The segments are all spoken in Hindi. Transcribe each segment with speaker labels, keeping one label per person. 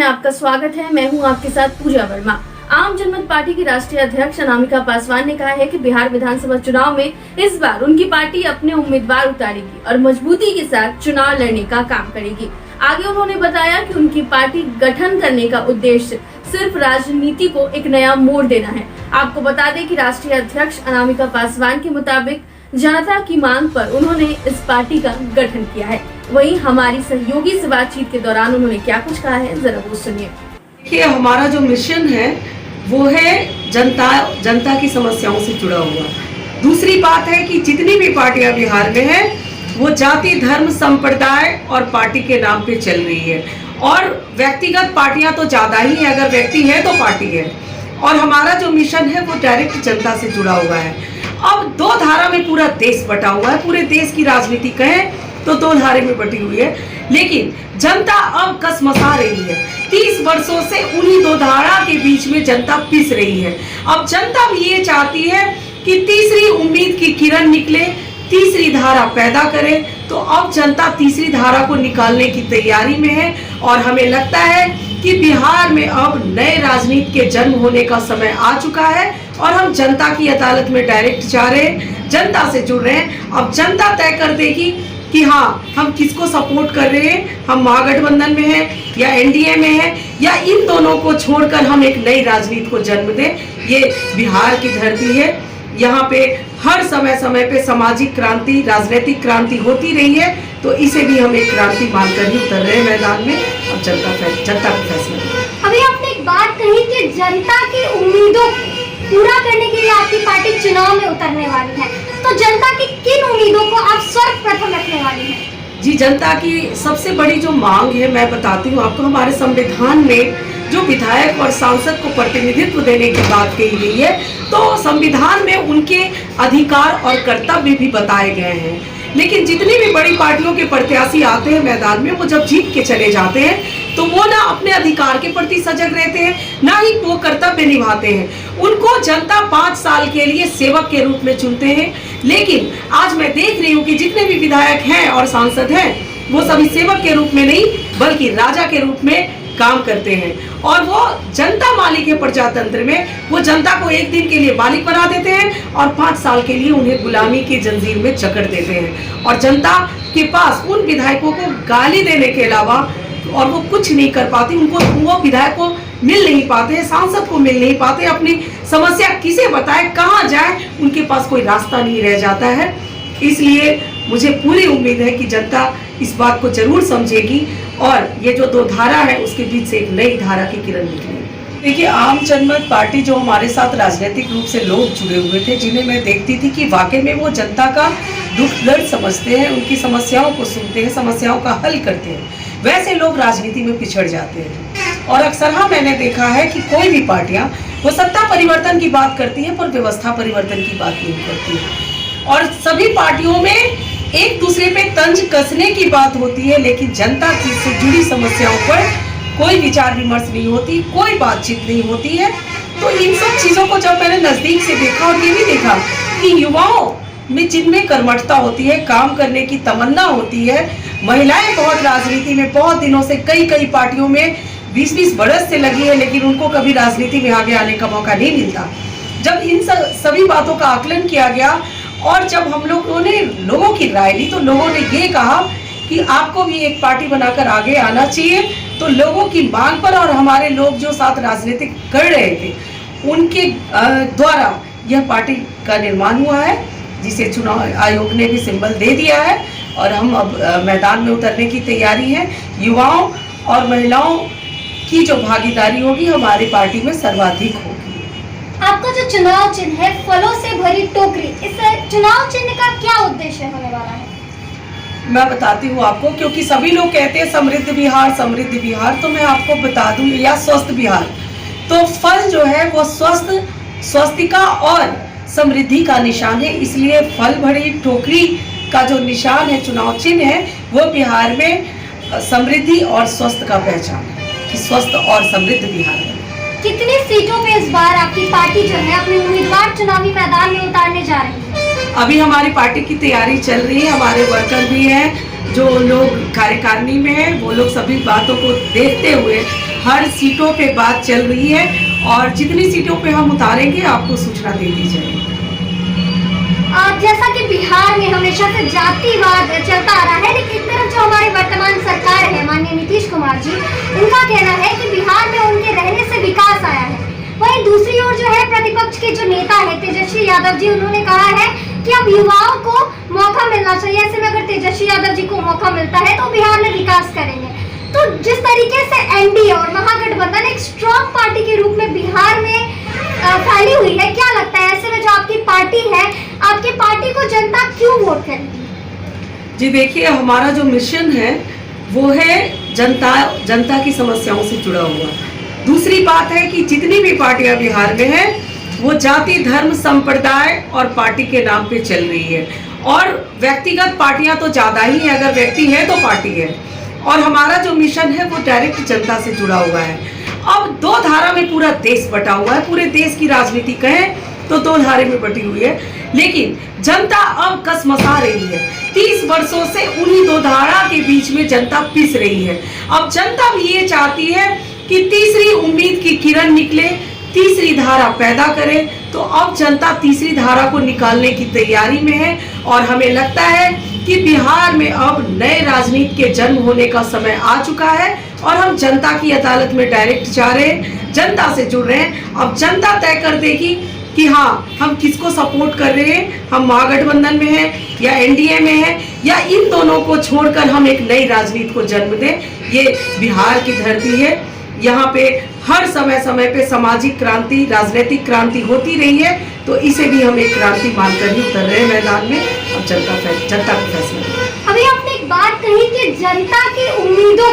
Speaker 1: में आपका स्वागत है। मैं हूं आपके साथ पूजा वर्मा। आम जनमत पार्टी की राष्ट्रीय अध्यक्ष अनामिका पासवान ने कहा है कि बिहार विधानसभा चुनाव में इस बार उनकी पार्टी अपने उम्मीदवार उतारेगी और मजबूती के साथ चुनाव लड़ने का काम करेगी। आगे उन्होंने बताया कि उनकी पार्टी गठन करने का उद्देश्य सिर्फ राजनीति को एक नया मोड़ देना है। आपको बता दें कि राष्ट्रीय अध्यक्ष अनामिका पासवान के मुताबिक जनता की मांग पर उन्होंने इस पार्टी का गठन किया है। वहीं हमारी सहयोगी से बातचीत के दौरान उन्होंने क्या कुछ कहा है, जरा वो सुनिए।
Speaker 2: देखिए, हमारा जो मिशन है वो है जनता की समस्याओं से जुड़ा हुआ। दूसरी बात है कि जितनी भी पार्टियां बिहार में हैं वो जाति, धर्म, संप्रदाय और पार्टी के नाम पे चल रही है और व्यक्तिगत पार्टियां तो ज्यादा ही है। अगर व्यक्ति है तो पार्टी है और हमारा जो मिशन है वो डायरेक्ट जनता से जुड़ा हुआ है। अब दो धारा में पूरा देश बटा हुआ है। पूरे देश की राजनीति कहें तो दो धारे में बटी हुई है, लेकिन जनता अब कसमसा रही है। 30 वर्षों से उन्हीं दो धारा के बीच में जनता पिस रही है। अब जनता भी ये चाहती है कि तीसरी उम्मीद की किरण निकले, तीसरी धारा पैदा करे। तो अब जनता तीसरी धारा को निकालने की तैयारी में है और हमें लगता है कि बिहार में अब नए राजनीति के जन्म होने का समय आ चुका है और हम जनता की अदालत में डायरेक्ट जा रहे हैं, जनता से जुड़ रहे हैं। अब जनता तय कर देगी कि हाँ, हम किसको सपोर्ट कर रहे हैं, हम महागठबंधन में हैं या एनडीए में हैं या इन दोनों को छोड़कर हम एक नई राजनीति को जन्म दें। ये बिहार की धरती है, यहाँ पे हर समय पे सामाजिक क्रांति, राजनीतिक क्रांति होती रही है, तो इसे भी हम एक क्रांति मानकर ही उतर रहे हैं मैदान में। अब जनता का फैसला।
Speaker 3: अभी आपने एक बात कही कि जनता की उम्मीदों को पूरा करने के लिए आपकी पार्टी चुनाव में उतरने वाली है, तो जनता की किन उम्मीदों को आप सर्वप्रथम रखने वाली हैं?
Speaker 2: जी, जनता की सबसे बड़ी जो मांग है मैं बताती हूँ आपको। हमारे संविधान में जो विधायक और सांसद को प्रतिनिधित्व देने की बात कही गई है, तो संविधान में उनके अधिकार और कर्तव्य भी बताए गए हैं। लेकिन जितनी भी बड़ी पार्टियों के प्रत्याशी आते हैं मैदान में, वो जब जीत के चले जाते हैं तो वो ना अपने अधिकार के प्रति सजग रहते हैं, ना ही वो कर्तव्य निभाते हैं। उनको जनता 5 साल के लिए सेवक के रूप में चुनते हैं। लेकिन आज मैं देख रही हूँ कि जितने भी विधायक हैं और सांसद हैं वो सभी सेवक के रूप में नहीं बल्कि राजा के रूप में काम करते हैं और वो जनता मालिक है। प्रजातंत्र में वो जनता को एक दिन के लिए मालिक बना देते हैं और 5 साल के लिए उन्हें गुलामी की जंजीर में जकड़ देते हैं और जनता के पास उन विधायकों को गाली देने के अलावा और वो कुछ नहीं कर पाती। उनको वो विधायक को मिल नहीं पाते, सांसद को मिल नहीं पाते, अपनी समस्या किसे बताए, कहाँ जाए, उनके पास कोई रास्ता नहीं रह जाता है। इसलिए मुझे पूरी उम्मीद है कि जनता इस बात को जरूर समझेगी और ये जो दो धारा है उसके बीच से एक नई धारा की किरण निकलेगी। देखिए, आम जनमत पार्टी जो हमारे साथ राजनीतिक रूप से लोग जुड़े हुए थे, जिन्हें मैं देखती थी कि वाकई में वो जनता का दुख दर्द समझते हैं, उनकी समस्याओं को सुनते हैं, समस्याओं का हल करते हैं, वैसे लोग राजनीति में पिछड़ जाते हैं। और अक्सर मैंने देखा है कि कोई भी पार्टियां वो सत्ता परिवर्तन की बात करती है पर व्यवस्था परिवर्तन की बात नहीं करती है और सभी पार्टियों में एक दूसरे पे तंज कसने की बात होती है, लेकिन जनता की से जुड़ी समस्याओं पर कोई विचार विमर्श नहीं होती, कोई बातचीत नहीं होती है। तो इन सब चीजों को जब मैंने नजदीक से देखा और ये भी देखा कि युवाओं में जिनमें कर्मठता होती है, काम करने की तमन्ना होती है, महिलाएं बहुत राजनीति में बहुत दिनों से कई पार्टियों में 20-20 बरस से लगी है, लेकिन उनको कभी राजनीति में आगे आने का मौका नहीं मिलता। जब इन सभी बातों का आकलन किया गया और जब हम लोगों ने लोगों की राय ली तो लोगों ने ये कहा कि आपको भी एक पार्टी बनाकर आगे आना चाहिए। तो लोगों की मांग पर और हमारे लोग जो साथ राजनीति कर रहे थे उनके द्वारा यह पार्टी का निर्माण हुआ है, जिसे चुनाव आयोग ने भी सिंबल दे दिया है और हम अब मैदान में उतरने की तैयारी है। युवाओं और महिलाओं की जो भागीदारी होगी हमारी पार्टी में सर्वाधिक होगी।
Speaker 3: आपका जो चुनाव चिन्ह है फलों से भरी टोकरी, इस चुनाव चिन्ह का क्या उद्देश्य होने वाला है?
Speaker 2: मैं बताती हूँ आपको, क्योंकि सभी लोग कहते हैं समृद्ध बिहार, तो मैं आपको बता दूं या स्वस्थ बिहार। तो फल जो है वो स्वास्थ्यिका और समृद्धि का निशान है, इसलिए फल भरी टोकरी का जो निशान है, चुनाव चिन्ह है, वो बिहार में समृद्धि और स्वस्थ का पहचान है कि स्वस्थ और समृद्ध बिहार है।
Speaker 3: कितनी सीटों पे इस बार आपकी पार्टी जो है अपने उम्मीदवार चुनावी मैदान में उतारने जा रही है?
Speaker 2: अभी हमारी पार्टी की तैयारी चल रही है, हमारे वर्कर भी हैं, जो लोग कार्यकारिणी में हैं, वो लोग सभी बातों को देखते हुए हर सीटों पे बात चल रही है और जितनी सीटों पे हम उतारेंगे आपको सूचना दे दी जाएगी।
Speaker 3: जैसा कि बिहार में हमेशा से जातिवाद चलता आ रहा है, लेकिन एक तरफ जो हमारे वर्तमान सरकार है माननीय नीतीश कुमार जी, उनका कहना है कि बिहार में उनके रहने से विकास आया है। वहीं दूसरी ओर जो है प्रतिपक्ष के जो नेता है तेजस्वी यादव जी, उन्होंने कहा है कि अब युवाओं को मौका मिलना चाहिए। ऐसे में अगर तेजस्वी यादव जी को मौका मिलता है तो बिहार में विकास करेंगे। तो जिस तरीके से एनडीए और महागठबंधन एक स्ट्रॉन्ग पार्टी के रूप में बिहार में फैली हुई है, क्या लगता है ऐसे में जो आपकी पार्टी है, आपकी पार्टी को जनता क्यों वोट करेगी?
Speaker 2: जी देखिए, हमारा जो मिशन है वो है जनता की समस्याओं से जुड़ा हुआ। दूसरी बात है कि जितनी भी पार्टियां बिहार में हैं वो जाति, धर्म, संप्रदाय और पार्टी के नाम पे चल रही है और व्यक्तिगत पार्टियां तो ज्यादा ही है, अगर व्यक्ति है तो पार्टी है। और हमारा जो मिशन है वो डायरेक्ट जनता से जुड़ा हुआ है। अब दो धारा में पूरा देश बटा हुआ है, पूरे देश की राजनीति कहें तो दो धारे में बटी हुई है, लेकिन जनता अब कसमसा रही है। 30 वर्षों से उन्हीं दो धारा के बीच में जनता पिस रही है। अब जनता भी ये चाहती है कि तीसरी उम्मीद की किरण निकले, तीसरी धारा पैदा करे। तो अब जनता तीसरी धारा को निकालने की तैयारी में है और हमें लगता है कि बिहार में अब नए राजनीति के जन्म होने का समय आ चुका है और हम जनता की अदालत में डायरेक्ट जा रहे हैं, जनता से जुड़ रहे हैं। अब जनता तय कर देगी कि हाँ, हम किसको सपोर्ट कर रहे हैं, हम महागठबंधन में हैं या एनडीए में हैं, या इन दोनों को छोड़कर हम एक नई राजनीति को जन्म दें। ये बिहार की धरती है, यहाँ पे हर समय पे सामाजिक क्रांति, राजनीतिक क्रांति होती रही है, तो इसे भी हम एक क्रांति मानकर ही उतर रहे हैं मैदान में। अब जनता का फैसला।
Speaker 3: अभी आपने एक बात कही कि जनता की उम्मीदों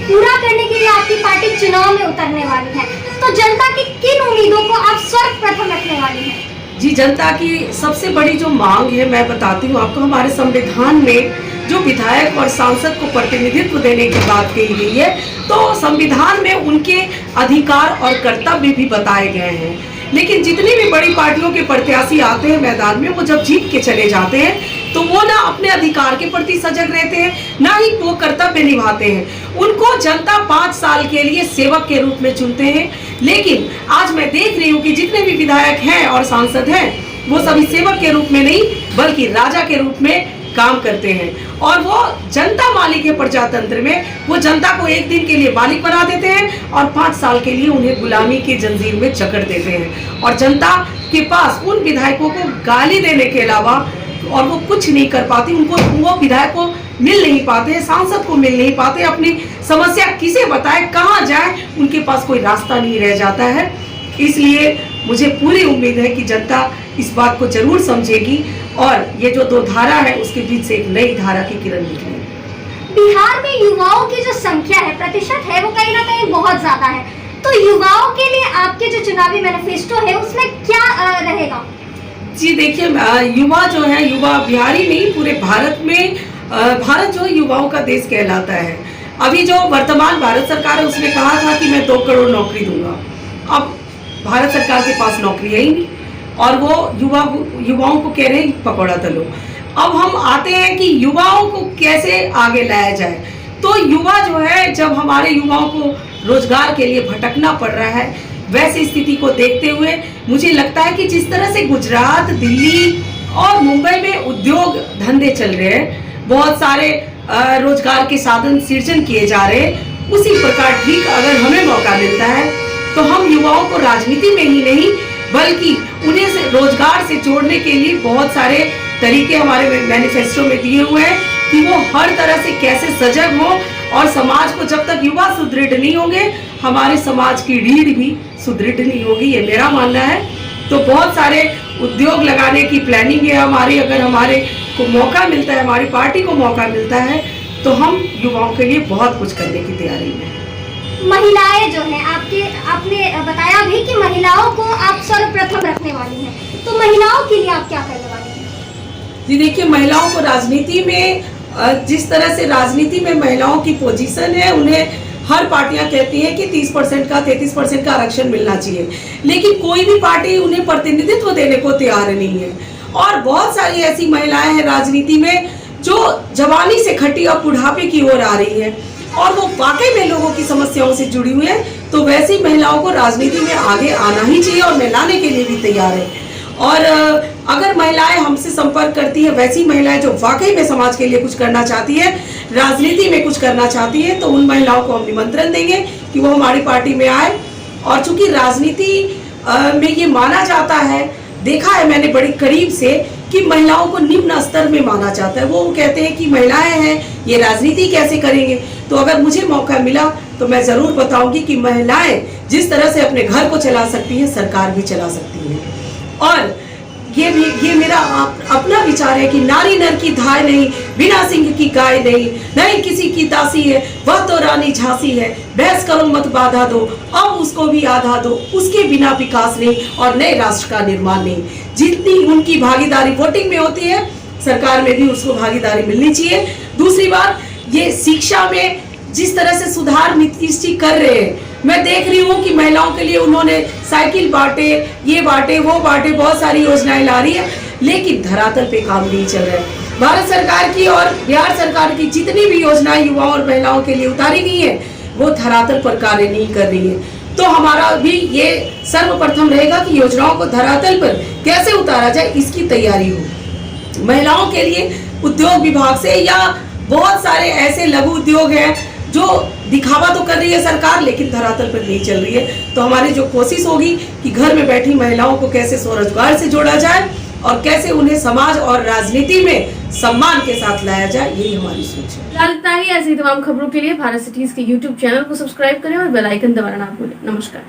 Speaker 3: पूरा करने के लिए आपकी पार्टी चुनाव में उतरने वाली है, तो जनता की किन उम्मीदों को आप सर्वप्रथम रखने वाली हैं?
Speaker 2: जी, जनता की सबसे बड़ी जो मांग है मैं बताती हूँ आपको। हमारे संविधान में जो विधायक और सांसद को प्रतिनिधित्व देने की बात कही गई है, तो संविधान में उनके अधिकार और कर्तव्य भी बताए गए हैं। लेकिन जितनी भी बड़ी पार्टियों के प्रत्याशी आते हैं मैदान में, वो जब जीत के चले जाते हैं तो वो ना अपने अधिकार के प्रति सजग रहते हैं, ना ही वो कर्तव्य निभाते हैं। उनको जनता 5 साल के लिए सेवक के रूप में चुनते हैं। लेकिन आज मैं देख रही हूँ कि जितने भी विधायक हैं और सांसद हैं वो सभी सेवक के रूप में नहीं बल्कि राजा के रूप में काम करते हैं। और वो जनता मालिक है प्रजातंत्र में, वो जनता को एक दिन के लिए मालिक बना देते हैं और 5 साल के लिए उन्हें गुलामी की जंजीर में जकड़ देते हैं। और जनता के पास उन विधायकों को गाली देने के अलावा और वो कुछ नहीं कर पाती, उनको वो विधायक को मिल नहीं पाते, सांसद को मिल नहीं पाते, अपनी समस्या किसे बताए, कहाँ जाए, उनके पास कोई रास्ता नहीं रह जाता है। इसलिए मुझे पूरी उम्मीद है कि जनता इस बात को जरूर समझेगी और ये जो दो धारा है उसके बीच से एक नई धारा की किरण निकलेगी।
Speaker 3: बिहार में युवाओं की जो संख्या है, प्रतिशत है, वो कहीं ना कहीं बहुत ज्यादा है। तो युवाओं के लिए आपके जो चुनावी मैनिफेस्टो है उसमें क्या रहेगा?
Speaker 2: जी देखिए, युवा जो है, युवा बिहारी नहीं पूरे भारत में, भारत जो युवाओं का देश कहलाता है। अभी जो वर्तमान भारत सरकार है उसने कहा था कि मैं 2 करोड़ नौकरी दूंगा। अब भारत सरकार के पास नौकरी है ही नहीं और वो युवाओं को कह रहे हैं पकौड़ा तलो। अब हम आते हैं कि युवाओं को कैसे आगे लाया जाए। तो युवा जो है, जब हमारे युवाओं को रोजगार के लिए भटकना पड़ रहा है, वैसी स्थिति को देखते हुए मुझे लगता है कि जिस तरह से गुजरात, दिल्ली और मुंबई में उद्योग धंधे चल रहे हैं, बहुत सारे रोजगार के साधन सृजन किए जा रहे हैं, उसी प्रकार ठीक अगर हमें मौका मिलता है तो हम युवाओं को राजनीति में ही नहीं बल्कि उन्हें से रोजगार से जोड़ने के लिए बहुत सारे तरीके हमारे मैनिफेस्टो में दिए हुए हैं कि वो हर तरह से कैसे सजग हो। और समाज को जब तक युवा सुदृढ़ नहीं होंगे, हमारे समाज की रीढ़ भी सुदृढ़ नहीं होगी, ये मेरा मानना है। तो बहुत सारे उद्योग लगाने की प्लानिंग है हमारी। अगर हमारे को मौका मिलता है, हमारी पार्टी को मौका मिलता है, तो हम युवाओं के लिए बहुत कुछ करने की तैयारी में हैं।
Speaker 3: महिलाएं जो है, आपने बताया भी कि महिलाओं को आप सर्वप्रथम रखने वाली हैं, तो महिलाओं के लिए आप क्या करने वाली हैं?
Speaker 2: जी देखिए, महिलाओं को राजनीति में, जिस तरह से राजनीति में महिलाओं की पोजीशन है, उन्हें हर पार्टियां कहती हैं कि 30% का 33% का आरक्षण मिलना चाहिए, लेकिन कोई भी पार्टी उन्हें प्रतिनिधित्व देने को तैयार नहीं है। और बहुत सारी ऐसी महिलाएं हैं राजनीति में जो जवानी से खटी और बुढ़ापे की ओर आ रही है। और वो वाकई में लोगों की समस्याओं से जुड़ी हुई है, तो वैसी महिलाओं को राजनीति में आगे आना ही चाहिए और मैं लाने के लिए भी तैयार है। और अगर महिलाएं हमसे संपर्क करती है, वैसी महिलाएं जो वाकई में समाज के लिए कुछ करना चाहती है, राजनीति में कुछ करना चाहती है, तो उन महिलाओं को हम निमंत्रण देंगे कि वो हमारी पार्टी में आए। और चूंकि राजनीति में ये माना जाता है, देखा है मैंने बड़ी करीब से कि महिलाओं को निम्न स्तर में माना जाता है। वो कहते हैं कि महिलाएं हैं, ये राजनीति कैसे करेंगे। तो अगर मुझे मौका मिला तो मैं जरूर बताऊंगी कि महिलाएं जिस तरह से अपने घर को चला सकती हैं, सरकार भी चला सकती है। और ये मेरा अपना विचार है कि नारी नर की धाय नहीं, बिना सिंह की गाय नहीं, नहीं किसी की दासी है, वह तो रानी झांसी है, बहस करो मत बाधा दो, अब उसको भी आधा दो, उसके बिना विकास नहीं और नए राष्ट्र का निर्माण नहीं। जितनी उनकी भागीदारी वोटिंग में होती है, सरकार में भी उसको भागीदारी मिलनी चाहिए। दूसरी बात, ये शिक्षा में जिस तरह से सुधार नीतीश जी कर रहे हैं, मैं देख रही हूँ कि महिलाओं के लिए उन्होंने साइकिल बांटे, ये बांटे, वो बांटे, बहुत सारी योजनाएं ला रही है, लेकिन धरातल पे काम नहीं चल रहा है। भारत सरकार की और बिहार सरकार की जितनी भी योजनाएं युवाओं और महिलाओं के लिए उतारी गई है, वो धरातल पर कार्य नहीं कर रही है। तो हमारा भी ये सर्वप्रथम रहेगा कि योजनाओं को धरातल पर कैसे उतारा जाए, इसकी तैयारी हो। महिलाओं के लिए उद्योग विभाग से या बहुत सारे ऐसे लघु उद्योग हैं जो दिखावा तो कर रही है सरकार, लेकिन धरातल पर नहीं चल रही है। तो हमारी जो कोशिश होगी कि घर में बैठी महिलाओं को कैसे स्वरोजगार से जोड़ा जाए और कैसे उन्हें समाज और राजनीति में सम्मान के साथ लाया जाए, यही हमारी सोच है।
Speaker 1: फिलहाल इतना ही। ऐसी तमाम खबरों के लिए भारत सिटीज के YouTube चैनल को सब्सक्राइब करें और बेल आइकन दबाना ना भूलें। नमस्कार।